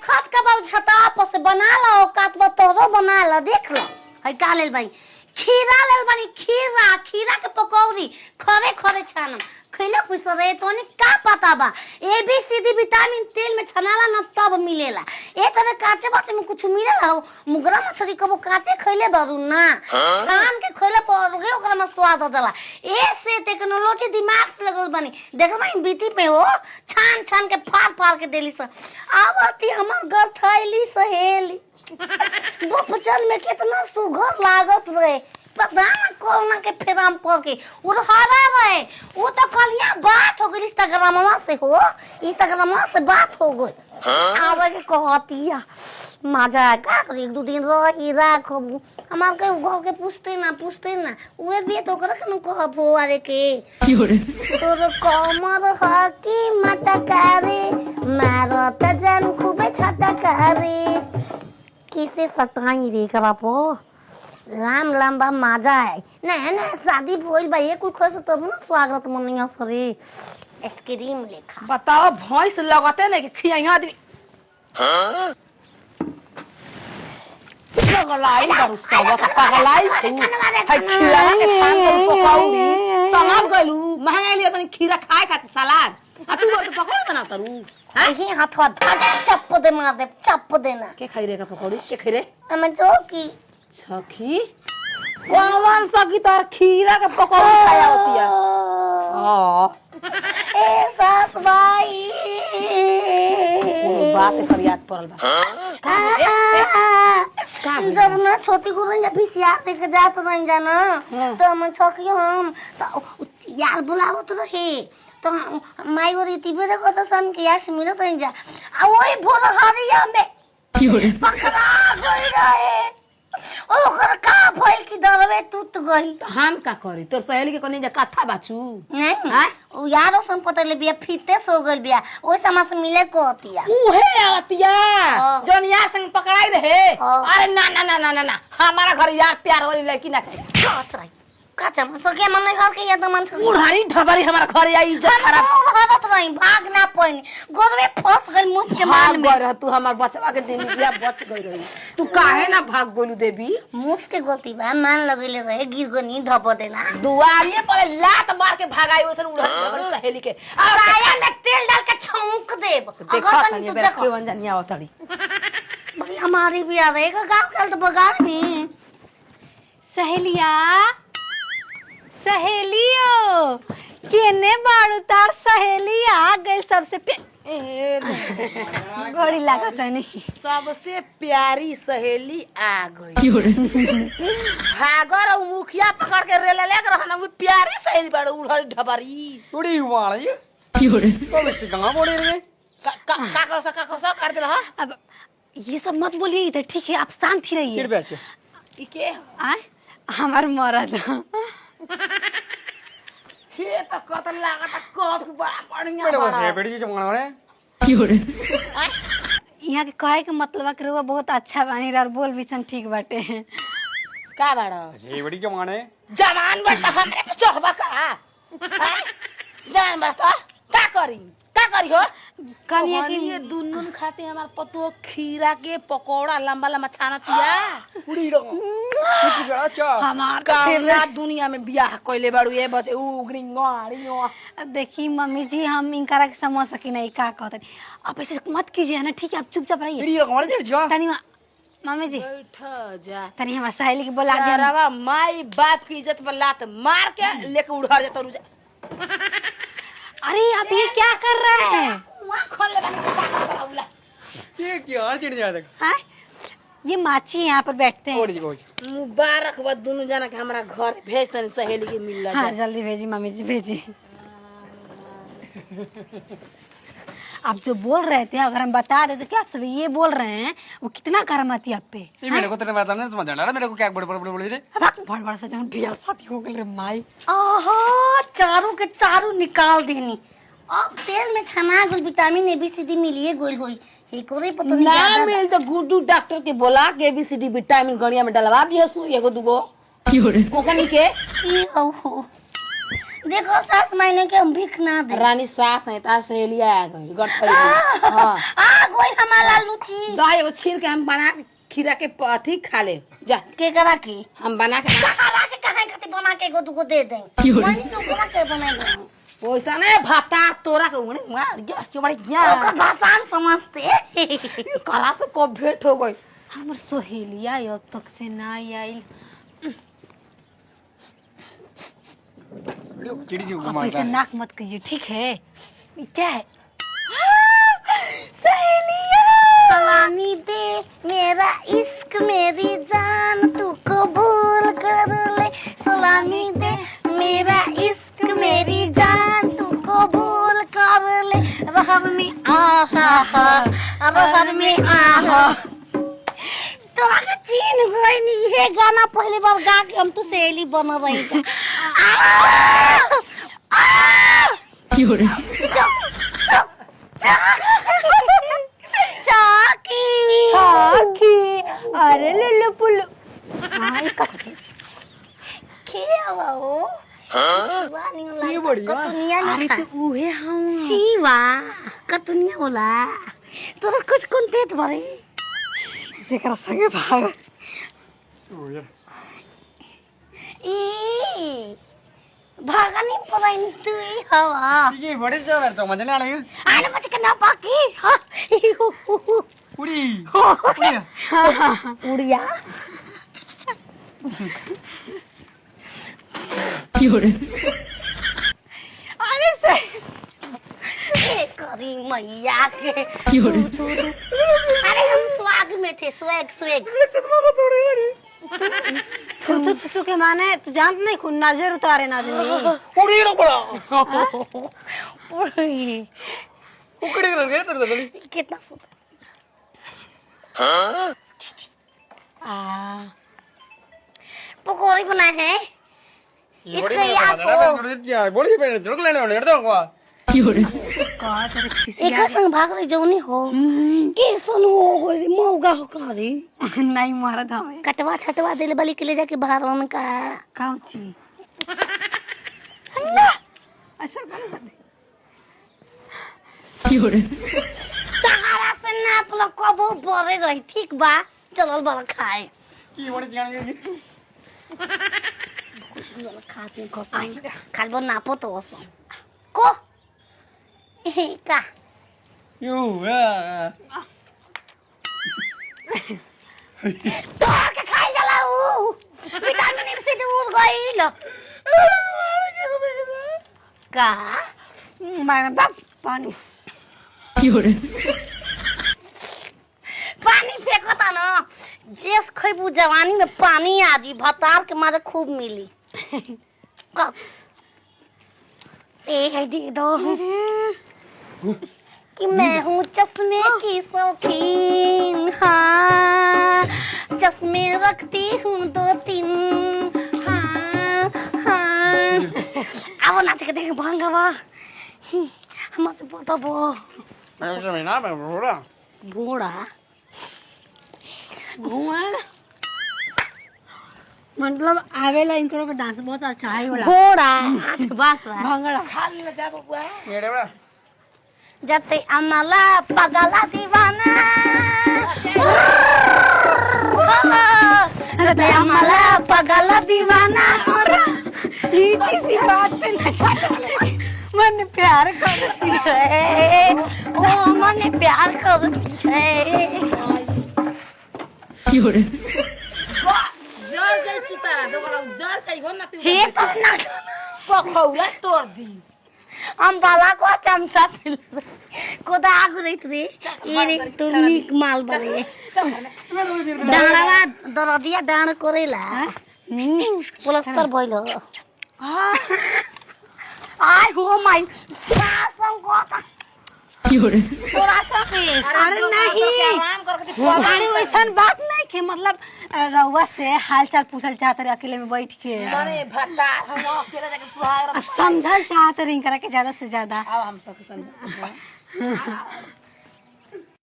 खत का बाऊ छता पर से बना लो काटबो तोरो बना लो देख लो है का लेल भाई खीरा लेल बनी खीरा के पकौड़ी खरे खरे छानम खइला कुछ रे तो ने का पता बा एबीसीडी विटामिन तेल में छनाला न तब मिलेला ए तरह काचे बच्चे में कुछ मिलेला हो मुगरा मछली कबो काचे खइले बारू ना छान के खइले पर ओकरा में स्वाद हो जाला ए से टेक्नोलॉजी दिमाग से लगल बनी देख मैं बीती पे हो छान छान के फाड़ के देली स आवती हमर घर थैली सहेली वो पचल में कितना सुघर लागत रे पता न कोना के फेराम पर के उड़हारा रहे वो तो कलिया बात हो गई इंस्टाग्रामवा से हो इंस्टाग्रामवा से बात हो गई आवे के कहतिया मजा का कर एक दो दिन रही राखो हमार के घर के पूछते ना उहे भी तो कर के न कहबो अरे के तोर कमर हकी मटकारे मारत जान खूबे छटकारे किसे सताई रे करापो राम लंबा मजा है ना शादी भइल बा ये कुछ खस तब ना स्वागत मनिया सरे आइसक्रीम लेखा बताओ भैंस लगते नहीं कि खियाइया आदमी हां पगलाई बारू सब पगलाई तू है खीरा के खान कर पकाऊंगी समझ गलू महंगा लिया तनी खीरा खाए खातिर सलाद आ तू तो पकौड़ा बना तरू हां हाथवा चप्प दे मार दे चप्प देना के खाई रे का पकौड़ी के खाई रे हम जो की छखी कौन सकी तार खीरा के पकौड़ी खाया होती है हां ए सास भाई बात कर याद पड़ल बा जब ना छोटी को रंजा बिसिया देख जात रंजा जाना तो हम छकियो हम तो यार बुलावत रहे तो माई और टीवी देखो तो सम के यार से मिलत रंजा आ ओई भोर हरिया में पकड़ा गई रहे ओकर का भइल की दरवे टूट गई हम का करी तो सहेली के कोनी जा कथा बाचू नहीं हां ओ यारो सम पता ले बिया फिटे सो गइल बिया ओइ समय से मिले को होतिया उहे आवतिया जोन यार संग पकड़ाई रहे अरे ना हमारा घर यार प्यार वाली लड़की ना चाहिए काचा मन सके मन नहीं घर के या तो मन उड़ारी ढबरी हमारा घर आई इज्जत खराब हालत नहीं भाग ना पइन गोरवे फंस गइल मुस के मान में गर तू हमार बचवा के दिन बिया बच गई रही तू काहे ना भाग गोलू देवी मुस के गलती बा मान लगले रहे गिर गनी धप देना दुआरिये पर लात मार के भागाई ओसन उड़ारी ढबरी सहेली के और आया में तेल डाल के छौंक देब देखो तनी बेरा के वंजनिया आवतड़ी भाई हमारी भी आ रहेगा गांव के तो बगाड़ में सहेलियो केने बाड़ू तार सहेली आ गई सबसे गोड़ी लागत नहीं सबसे प्यारी सहेली आ गई भागर और मुखिया पकड़ के रेला लेकर रहना वो प्यारी सहेली बाड़ू उड़ारी ढबरी उड़ी वाली क्यों तो सिकंगा बोल रहे का कर दे रहा अब ये सब मत बोलिए इधर ठीक है आप शांत ही रहिए फिर बैठे इके आए हमार मरद हे त कत लागत कफ बड़ा बढ़िया मेरे बस बड़ा बेटी जमाना रे क्यों यहाँ के कहे के मतलब कि रुआ बहुत अच्छा बानी और बोल बिचन ठीक बाटे का बाड़ा ये बड़ी जमाने जवान बड़ा हमरे पे चढ़बा का जान बता का करी हो कनिया के ये दुन्नुन खाते हमार पतो खीरा के पकोड़ा लंबा लंबा छानतिया उड़ी रो कुछ जरा चा हमार का दुनिया में बियाह कइले बाड़ू ए बचे उगरी गाड़ियो देखी मम्मी जी हम इनकरा के समझ सकी नहीं का कहते आप ऐसे मत कीजिए ना ठीक है आप चुपचाप रहिए उड़ी रो कौन दे जा तनी मम्मी जी बैठ जा तनी हमार सहेली के बोला के रवा माई बाप की इज्जत पर लात मार के लेके उड़ा जाता रुजा अरे आप ये क्या कर रहे हैं वहां खोल ले बना ये क्या चिढ़ जाता हाँ? ये माची यहाँ पर बैठते हैं ओड़ी कोच मुबारक बा दोनों जना के हमरा घर भेज तनी सहेली के मिल ला हाँ जल्दी भेजी मम्मी जी भेजी आप जो बोल रहे थे अगर हम बता देते कि आप सब ये बोल रहे हैं वो कितना गर्म आती आप पे ये मेरे को तेरे बात नहीं समझ आ रहा मेरे को क्या बड़े बड़े बड़े रे बड़ बड़ा सा जो बियाह शादी हो गई रे माई आहा चारों के चारों निकाल देनी अब तेल में छना गल विटामिन एबीसीडी मिलिए गोल होई हे कोरे पता नहीं ना क्या मिल तो गुड्डू डॉक्टर के बोला के एबीसीडी विटामिन गड़िया में डलवा दिए सु एगो दुगो ओकनी के ई हो देखो सास महीने के हम भीख ना दे रानी सास है ता सहेलिया आ गई गठरी हां आ कोई हमारा लाल रुचि दही एगो छील के हम बना के खीरा के अथी खा ले जा के करा के हम बना के करा के कहां खातिर बना के एगो दुगो दे दें मैंने तो बना के बनाई पैसा ने भाता तोरा के उड़े मार गया चुमारी गया ओकर भाषा में समझते करा से को भेंट हो गई हमर सोहेलिया अब तक से ना आई चिड़ी जी को आप मारता ऐसे है। नाक मत कीजिए, ठीक है? ये क्या है? सलामी दे मेरा इश्क मेरी जान तू कबूल कर ले सलामी दे मेरा इश्क मेरी जान तू कबूल कर ले रहर में आहा रहर में आहा तो आगे चीन गई नहीं ये गाना पहली बार गा के हम तो सहेली बन रही थी चाकी अरे लल्लू पुल्लू हाँ ये कब क्या हो शिवा ये बढ़िया। कतुनिया अरे नहीं तो उहे हम शिवा कतुनिया बोला तोरा कुछ कौन देत भरे जेकरा संगे भाग ओ यार ई भागनी पराइन तू ई हवा ये बड़े जो है तो मजा नहीं आ रही आने मत के ना पाकी उड़ी उड़ी उड़िया अरे से ए करी मैया के अरे हम स्वाग में थे स्वैग स्वैग तू के माने तू जानत नहीं खून नजर उतारे ना आदमी उड़ी ना बड़ा उड़ी उकड़ी कर गए तेरे दली कितना सुंदर पकौड़ी बनाए हैं इसके याद को बोली पे झड़क लेने वाले हटो को का तेरे खिसी एक संग भाग रही जौनी हो कैसन हो गई मौगा हो कारी नहीं मारा धावे कटवा छटवा देले बली के ले जाके बाहर में का काउची ऐसा कर सहारा से नाप लो कबो बड़े रही ठीक बा चलल बड़ा खाए की बड़ी जान गई खाते कसम खाली बो नापो तो असम को का यू तो के खाई जाला ऊ विटामिन से दूर गइल का मारे बाप पानी पानी फेंकता ना जेस खइबू जवानी में पानी आजी भतार के मजा खूब मिली का ए है दे दो कि मैं हूँ चश्मे की शौकीन हाँ चश्मे रखती हूँ 2-3 हाँ हाँ अब नाच के देख भांगवा हमसे बताबो मैं समझ ना मैं बोला बूढ़ा घुमा मतलब आवेला इनको के डांस बहुत अच्छा है वाला घोड़ा हाथ बास भंगड़ा खाली ले जा बबुआ ये रे बड़ा जते अमला पगला दीवाना जते अमला पगला दीवाना ये किसी बात पे नचा मन प्यार करती है ओ मने प्यार करती है जर जाई चुता दोगला जर जाई हो ना तू हे तो ना पखौला तोड़ दी हम बाला को चमचा पिल कोदा आगु रहित रे ये तो निक माल बने डाँडा दरदिया डाँड करेला प्लास्टर भइल आय हो माई सासम कोता तोरा सके अरे नहीं आराम करके अरे वैसन बात नहीं के मतलब रउआ से हाल चाल पूछल चाहत रहे अकेले में बैठ के माने भट्टा हम अकेले जाके सुहाग समझल चाहत रही करा के ज्यादा से ज्यादा आओ हम तो समझ